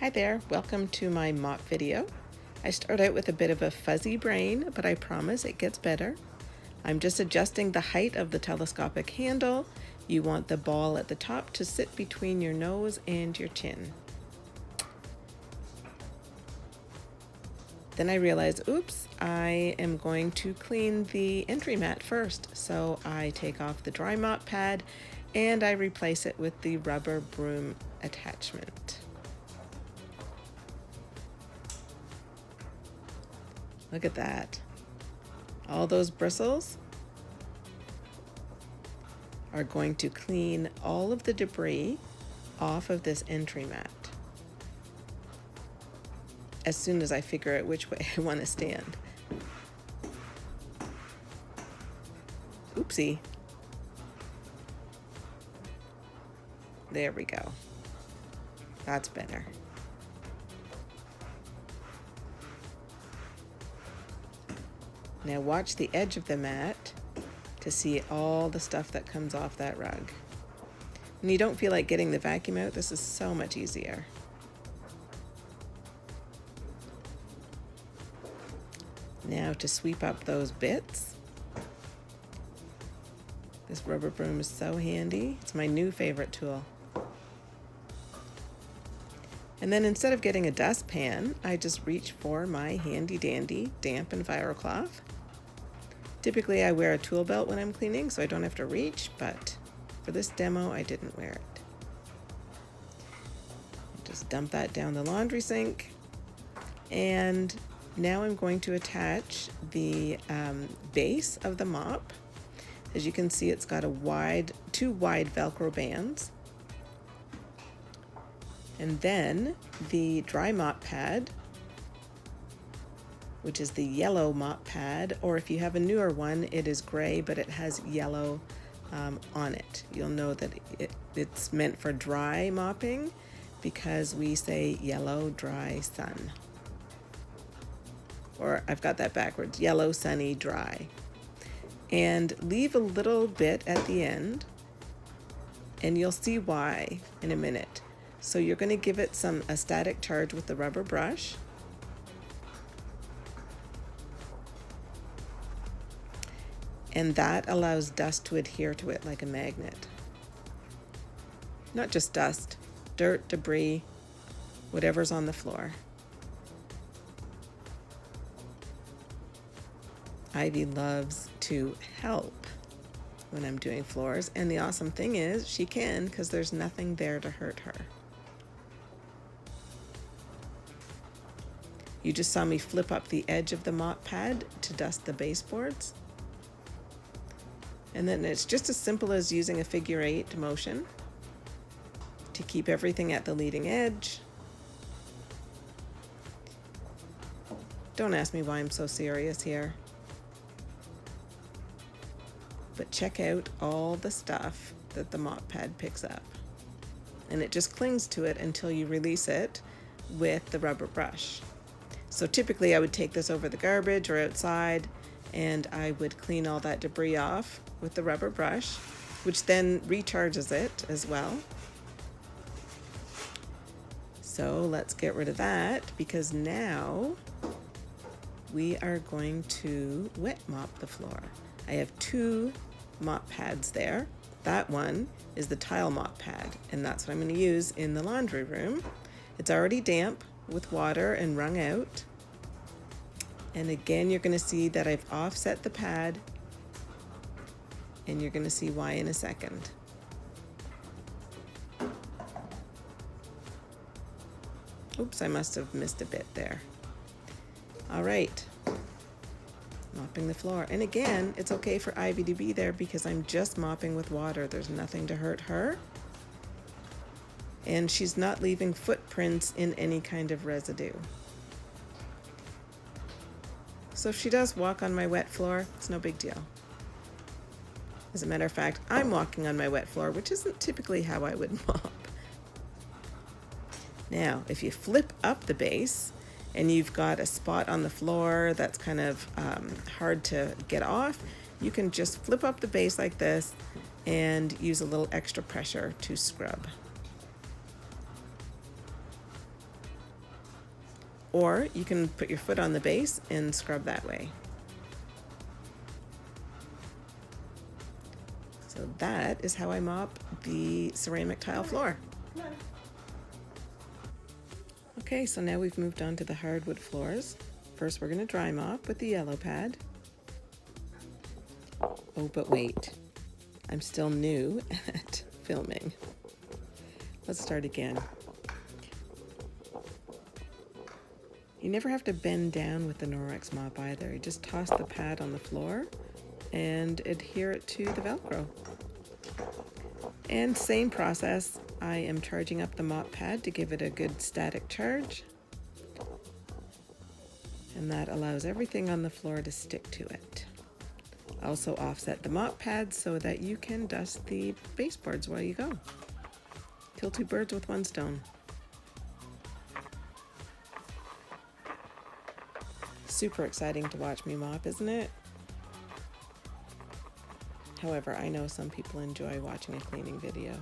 Hi there, welcome to my mop video. I start out with a bit of a fuzzy brain, but I promise it gets better. I'm just adjusting the height of the telescopic handle. You want the ball at the top to sit between your nose and your chin. Then I realize, oops, I am going to clean the entry mat first. So I take off the dry mop pad and I replace it with the rubber broom attachment. Look at that. All those bristles are going to clean all of the debris off of this entry mat as soon as I figure out which way I want to stand. Oopsie. There we go. That's better. Now watch the edge of the mat to see all the stuff that comes off that rug. When you don't feel like getting the vacuum out, this is so much easier. Now to sweep up those bits. This rubber broom is so handy. It's my new favorite tool. And then instead of getting a dustpan, I just reach for my handy dandy damp and viral cloth. Typically I wear a tool belt when I'm cleaning so I don't have to reach, but for this demo I didn't wear it. Just dump that down the laundry sink. And now I'm going to attach the base of the mop. As you can see, it's got two wide Velcro bands. And then the dry mop pad, which is the yellow mop pad, or if you have a newer one, it is gray, but it has yellow on it. You'll know that it's meant for dry mopping because we say yellow, dry, sun. Or I've got that backwards, yellow, sunny, dry. And leave a little bit at the end, and you'll see why in a minute. So you're going to give it a static charge with the rubber brush. And that allows dust to adhere to it like a magnet. Not just dust, dirt, debris, whatever's on the floor. Ivy loves to help when I'm doing floors, and the awesome thing is she can because there's nothing there to hurt her. You just saw me flip up the edge of the mop pad to dust the baseboards. And then it's just as simple as using a figure 8 motion to keep everything at the leading edge. Don't ask me why I'm so serious here. But check out all the stuff that the mop pad picks up. And it just clings to it until you release it with the rubber brush. So typically I would take this over the garbage or outside and I would clean all that debris off with the rubber brush, which then recharges it as well. So let's get rid of that because now we are going to wet mop the floor. I have two mop pads there. That one is the tile mop pad, and that's what I'm going to use in the laundry room. It's already damp with water and wrung out. And again, you're going to see that I've offset the pad, and you're going to see why in a second. Oops, I must have missed a bit there. All right, mopping the floor. And again, it's okay for Ivy to be there because I'm just mopping with water. There's nothing to hurt her. And she's not leaving footprints in any kind of residue. So if she does walk on my wet floor, it's no big deal. As a matter of fact, I'm walking on my wet floor, which isn't typically how I would mop. Now, if you flip up the base and you've got a spot on the floor that's kind of hard to get off, you can just flip up the base like this and use a little extra pressure to scrub. or you can put your foot on the base and scrub that way. So that is how I mop the ceramic tile floor. Okay, so now we've moved on to the hardwood floors. First, we're going to dry mop with the yellow pad. Oh, but wait, I'm still new at filming. Let's start again. You never have to bend down with the Norwex mop either. You just toss the pad on the floor and adhere it to the Velcro. And same process, I am charging up the mop pad to give it a good static charge. And that allows everything on the floor to stick to it. Also offset the mop pad so that you can dust the baseboards while you go. Kill two birds with one stone. Super exciting to watch me mop, isn't it? However, I know some people enjoy watching a cleaning video.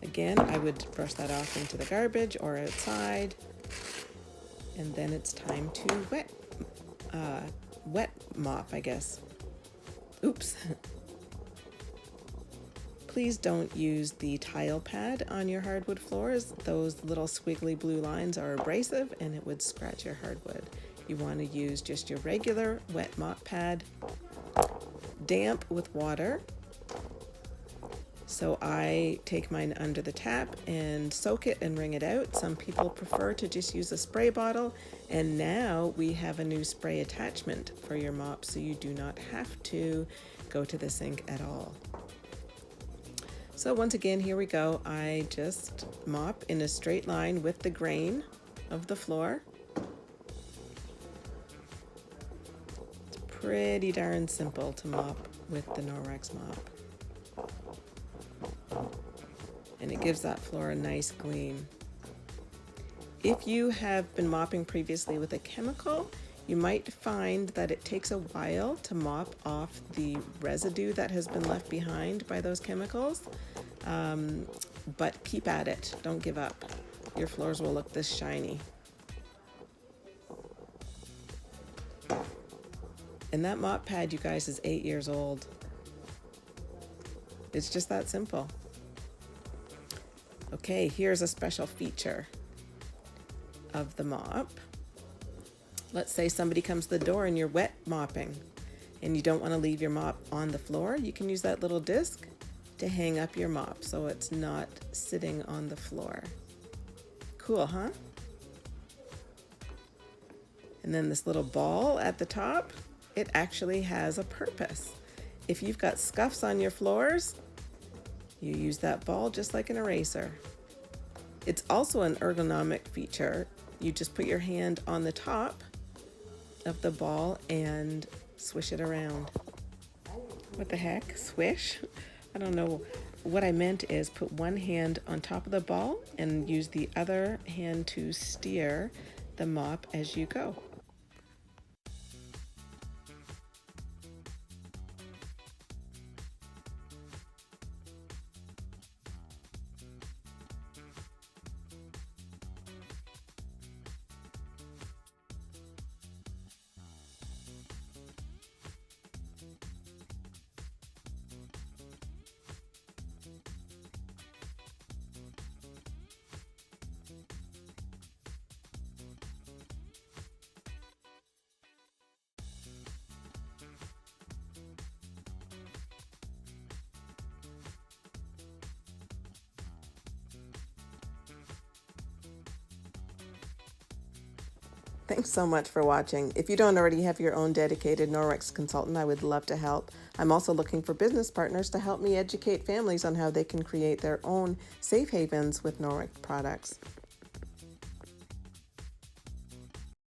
Again, I would brush that off into the garbage or outside. And then it's time to wet mop, I guess. Oops. Please don't use the tile pad on your hardwood floors. Those little squiggly blue lines are abrasive and it would scratch your hardwood. You want to use just your regular wet mop pad, damp with water. So I take mine under the tap and soak it and wring it out. Some people prefer to just use a spray bottle, and now we have a new spray attachment for your mop, so you do not have to go to the sink at all. So once again, here we go. I just mop in a straight line with the grain of the floor. It's pretty darn simple to mop with the Norwex mop. And it gives that floor a nice clean. If you have been mopping previously with a chemical, you might find that it takes a while to mop off the residue that has been left behind by those chemicals. But keep at it, don't give up. Your floors will look this shiny. And that mop pad, you guys, is 8 years old. It's just that simple. Okay, here's a special feature of the mop. Let's say somebody comes to the door and you're wet mopping and you don't want to leave your mop on the floor. You can use that little disc to hang up your mop so it's not sitting on the floor. Cool, huh? And then this little ball at the top, it actually has a purpose. If you've got scuffs on your floors, you use that ball just like an eraser. It's also an ergonomic feature. You just put your hand on the top of the ball and swish it around. What the heck? Swish? I don't know. What I meant is put one hand on top of the ball and use the other hand to steer the mop as you go. Thanks so much for watching. If you don't already have your own dedicated Norwex consultant, I would love to help. I'm also looking for business partners to help me educate families on how they can create their own safe havens with Norwex products.